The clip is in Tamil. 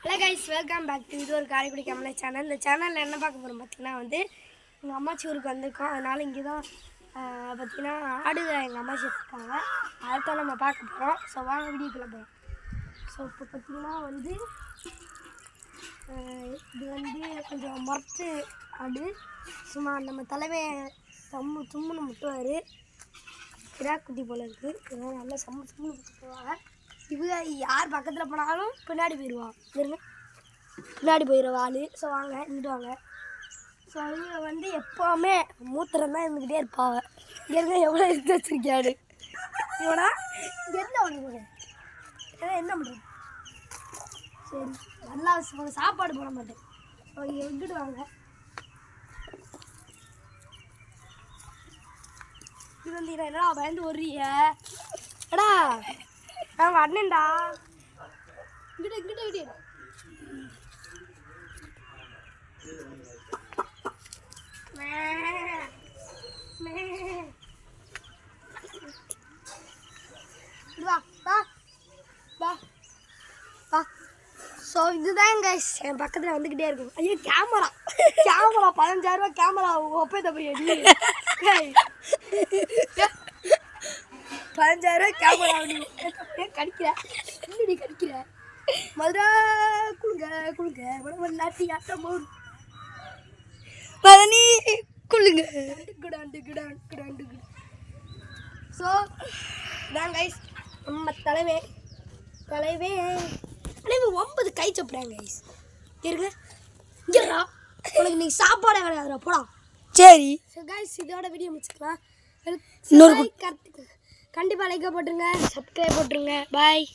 Hello guys, welcome back to இது ஒரு காரைக்குடி கேமரா சேனல். இந்த சேனலில் என்ன பார்க்க போகிறோம் பார்த்தீங்கன்னா எங்கள் அம்மாச்சி ஊருக்கு வந்திருக்கோம். அதனால் இங்கே தான் பார்த்தீங்கன்னா ஆடுகளை எங்கள் அம்மாச்சி இருக்காங்க. அதைத்தான் நம்ம பார்க்க போகிறோம். ஸோ வாங்க வீடியோக்குள்ளே போகிறோம். ஸோ இப்போ பார்த்தீங்கன்னா இது கொஞ்சம் மரத்து ஆடு. சும்மா நம்ம தலைவன் தும்முன்னு முட்டுவார். கிடாக்குட்டி போல் இருக்குது. இதெல்லாம் நல்லா தும்முன்னு முட்டுவாங்க. இவங்க யார் பக்கத்தில் போனாலும் பின்னாடி போயிடுவான். பின்னாடி போயிடுவா ஆள். ஸோ வாங்க இங்கிட்டு வாங்க. ஸோ இவங்க எப்போவுமே மூத்திரம் தான் இருந்துக்கிட்டே இருப்பாங்க. இங்கே எவ்வளோ எடுத்து வச்சிருக்காரு இவனா என்ன பண்ணுறது என்ன பண்ணுறது. சரி, நல்லா சாப்பாடு போட மாட்டேன். ஸோ இங்கே விட்டுட்டு வாங்க. இது என்னடா பயந்து ஒர்றிய எடா நான் அண்ணன்டா இங்கிட்ட வா வா வா வா. ஸோ இதுதான் கைஸ் என் பக்கத்தில் வந்துக்கிட்டே இருக்கும். ஐயோ கேமரா 15,000 கேமரா ஒப்பே தப்பி 15,000 கேமரா கடிக்கிற இன்னடி கடிக்கிற மதுரா குளுங்க நாட்டி ஆட்டம் பழனி குளுங்க. ஸோ இதான் கைஸ் நம்ம தலைவே 9 கை சாப்பிட்றாங்க கைஸ். இருங்க இங்கேடா உனக்கு நீ சாப்பாடே கிடையாதுடா போடா. சரி ஸோ கைஸ் இதோட வீடியோ முடிச்சுக்கலாம். இன்னொரு கண்டிப்பாக லைக் போட்டுருங்க, சப்ஸ்கிரைப் போட்டுருங்க. பாய்.